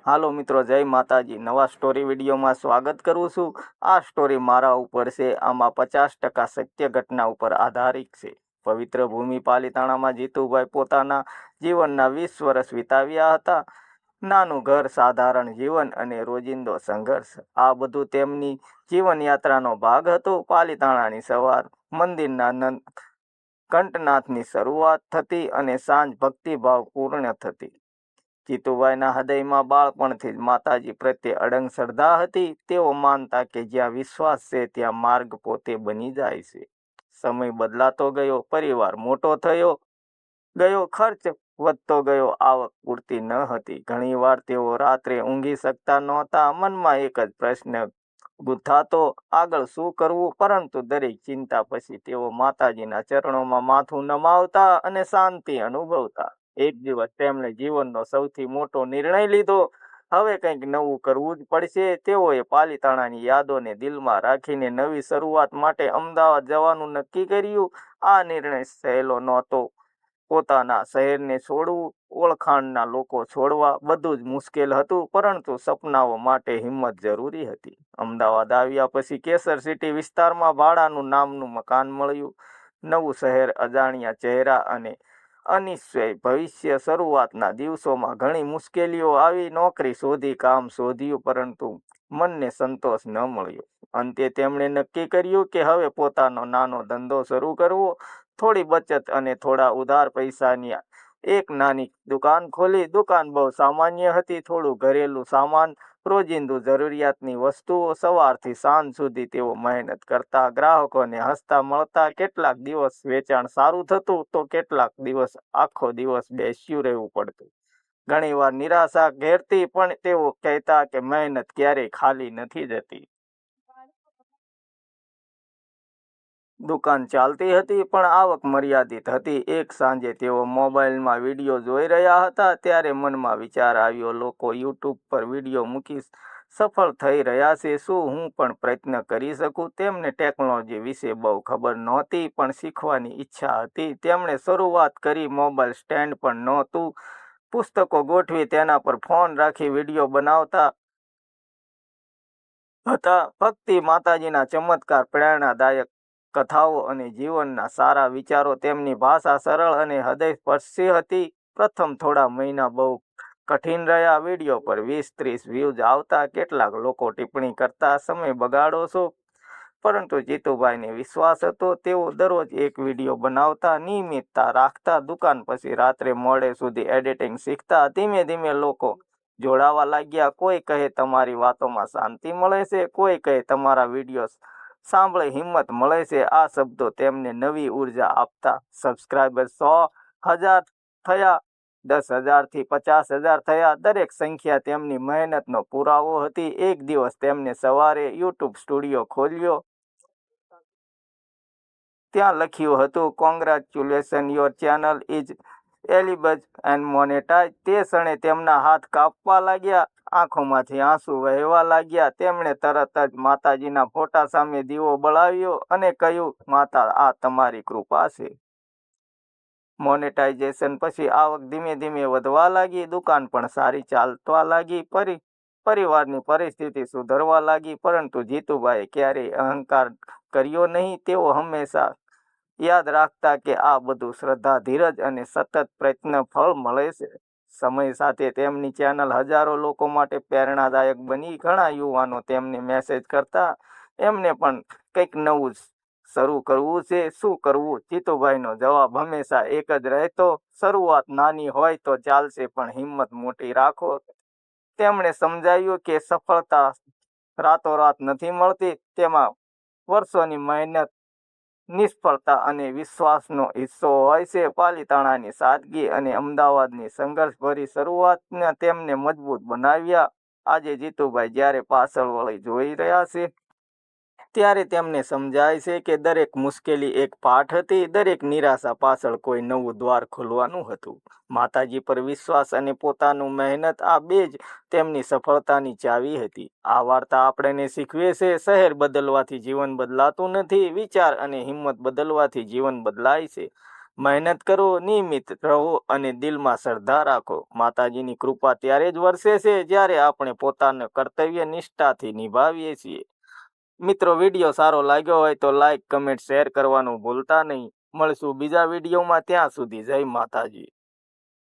હાલો મિત્રો, જય માતાજી. નવા સ્ટોરી વિડીયોમાં સ્વાગત કરું છું. આ સ્ટોરી મારા ઉપર છે. આમાં 50% સત્ય ઘટના ઉપર આધારિત છે. પવિત્ર ભૂમિ પાલિતાણામાં જીતુભાઈ પોતાના જીવનના 20 વર્ષ વિતાવ્યા હતા. નાનું ઘર, સાધારણ જીવન અને રોજિંદો સંઘર્ષ, આ બધું તેમની જીવનયાત્રાનો ભાગ હતો. પાલિતાણાની સવાર મંદિરના કંઠનાથની શરૂઆત થતી અને સાંજ ભક્તિભાવ પૂર્ણ થતી. જીતુભાઈના હૃદયમાં બાળપણથી જ માતાજી પ્રત્યે અડંગ શ્રદ્ધા હતી. તેઓ માનતા કે જ્યાં વિશ્વાસ છે ત્યાં માર્ગ પોતે બની જાય છે. સમય બદલાતો ગયો, પરિવાર મોટો થયો ગયો, ખર્ચ વધતો ગયો, આવક પૂરતી ન હતી. ઘણીવાર તેઓ રાત્રે ઊંઘી શકતા નહોતા. મનમાં એક જ પ્રશ્ન ગુથાતો, આગળ શું કરવું? પરંતુ દરેક ચિંતા પછી તેઓ માતાજીના ચરણોમાં માથું નમાવતા અને શાંતિ અનુભવતા. એક દિવસ તેમણે જીવનનો સૌથી મોટો નિર્ણય લીધો. હવે કંઈક નવું કરવું જ પડશે. તેઓએ પાલિતાણાની યાદોને દિલમાં રાખીને નવી શરૂઆત માટે અમદાવાદ જવાનું નક્કી કર્યું. આ નિર્ણય સહેલો નહોતો. પોતાના શહેરને છોડવું, ઓળખાણના લોકો છોડવા, બધું જ મુશ્કેલ હતું. પરંતુ સપનાઓ માટે હિંમત જરૂરી હતી. અમદાવાદ આવ્યા પછી કેસર સિટી વિસ્તારમાં ભાડાનું નામનું મકાન મળ્યું. નવું શહેર, અજાણ્યા ચહેરા અને અનિશ્ચય ભવિષ્ય. શરૂઆતના દિવસોમાં ઘણી મુશ્કેલીઓ આવી. નોકરી શોધી, કામ શોધ્યું, પરંતુ મનને સંતોષ ન મળ્યો. અંતે તેમણે નક્કી કર્યું કે હવે પોતાનો નાનો ધંધો શરૂ કરવો. થોડી બચત અને થોડા ઉધાર પૈસાની એક નાની દુકાન ખોલી. દુકાન બહુ સામાન્ય હતી. થોડું ઘરેલું સામાન, રોજિંદુ જરૂરિયાતની વસ્તુઓ. સવારથી સાંજ સુધી તેઓ મહેનત કરતા, ગ્રાહકોને હસતા મળતા. કેટલાક દિવસ વેચાણ સારું થતું તો કેટલાક દિવસ આખો દિવસ બેસ્યું રહેવું પડતું. ઘણીવાર નિરાશા ઘેરતી, પણ તેઓ કહેતા કે મહેનત ક્યારેય ખાલી નથી જતી. દુકાન ચાલતી હતી પણ આવક મર્યાદિત હતી. એક સાંજે તેઓ મોબાઈલમાં વિડીયો જોઈ રહ્યા હતા. ત્યારે મનમાં વિચાર આવ્યો, લોકો યુટ્યુબ પર વિડીયો મૂકી સફળ થઈ રહ્યા છે, શું હું પણ પ્રયત્ન કરી શકું? તેમને ટેકનોલોજી વિશે બહુ ખબર નહોતી, પણ શીખવાની ઈચ્છા હતી. તેમણે શરૂઆત કરી. મોબાઈલ સ્ટેન્ડ પણ નહોતું. પુસ્તકો ગોઠવી તેના પર ફોન રાખી વિડીયો બનાવતા હતા. ભક્તિ, માતાજીના ચમત્કાર, પ્રેરણાદાયક કથાઓ અને જીવનના સારા વિચારો. તેમની ભાષા સરળ અને હૃદયસ્પર્શી હતી. પ્રથમ થોડા મહિના બહુ કઠિન રહ્યા. વિડીયો પર 20-30 વ્યૂઝ આવતા. કેટલાક લોકો ટિપ્પણી કરતા, સમય બગાડો છો. પરંતુ જીતુભાઈને વિશ્વાસ હતો. તેઓ દરરોજ એક વિડીયો બનાવતા, નિયમિતતા રાખતા. દુકાન પછી રાત્રે મોડે સુધી એડિટિંગ શીખતા. ધીમે ધીમે લોકો જોડાવા લાગ્યા. કોઈ કહે તમારી વાતોમાં શાંતિ મળે છે, કોઈ કહે તમારા વિડીયો સાંભળે હિંમત મળે છે. આ શબ્દો તેમને નવી ઉર્જા આપતા. સબસ્ક્રાઇબર 100,000 થયા, 10,000 થી 50,000 થયા. દરેક સંખ્યા તેમની મહેનતનો પુરાવો હતી. એક દિવસ તેમને સવારે યુટ્યુબ સ્ટુડિયો ખોલ્યો. ત્યાં લખ્યું હતું, congratulation, your channel is eligible and monetize. તે ક્ષણે તેમના હાથ કાપવા લાગ્યા, આંખોમાંથી આંસુ વહેવા લાગ્યા. તેમણે તરત જ માતાજીના ફોટા સામે દીવો બળાવ્યો અને કહ્યું, માતા, આ તમારી કૃપા છે. મોનેટાઇઝેશન પછી આવક ધીમે ધીમે વધવા લાગી. દુકાન પણ સારી ચાલવા લાગી. પરિવારની પરિસ્થિતિ સુધરવા લાગી. પરંતુ જીતુભાઈએ ક્યારેય અહંકાર કર્યો નહીં. તેઓ હંમેશા યાદ રાખતા કે આ બધું શ્રદ્ધા, ધીરજ અને સતત પ્રયત્ન ફળ મળે છે. સમય સાથે તેમની ચેનલ હજારો લોકો માટે પ્રેરણાદાયક બની. ઘણા યુવાનો તેમને મેસેજ કરતા, એમને પણ કંઈક નવું શરૂ કરવું છે, શું કરવું? જીતુભાઈનો જવાબ હંમેશા એક જ રહેતો, શરૂઆત નાની હોય તો ચાલશે, પણ હિંમત મોટી રાખો. તેમણે સમજાવ્યું કે સફળતા રાતોરાત નથી મળતી, તેમાં વર્ષોની મહેનત, નિષ્ફળતા અને વિશ્વાસનો હિસ્સો હોય છે. પાલિતાણાની સાદગી અને અમદાવાદની સંઘર્ષભરી શરૂઆતને તેમને મજબૂત બનાવ્યા. આજે જીતુભાઈ જ્યારે પાછળ વળી જોઈ રહ્યા છે, ત્યારે તેમને સમજાય છે કે દરેક મુશ્કેલી એક પાઠ હતી. દરેક નિરાશા પાછળ કોઈ નવું દ્વાર ખોલવાનું હતું. માતાજી પર વિશ્વાસ અને પોતાનું મહેનત, આ બે જ તેમની સફળતાની ચાવી હતી. આ વાર્તા આપણને શીખવે છે, શહેર બદલવાથી જીવન બદલાતું નથી, વિચાર અને હિંમત બદલવાથી જીવન બદલાય છે. મહેનત કરો, નિયમિત રહો અને દિલમાં શ્રદ્ધા રાખો. માતાજીની કૃપા ત્યારે જ વરસે છે જ્યારે આપણે પોતાનું કર્તવ્ય નિષ્ઠાથી નિભાવીએ છીએ. મિત્રો, વિડીયો સારો લાગ્યો હોય તો લાઈક, કમેન્ટ, શેર કરવાનું ભૂલતા નહીં. મળશું બીજા વિડીયોમાં. ત્યાં સુધી જય માતાજી.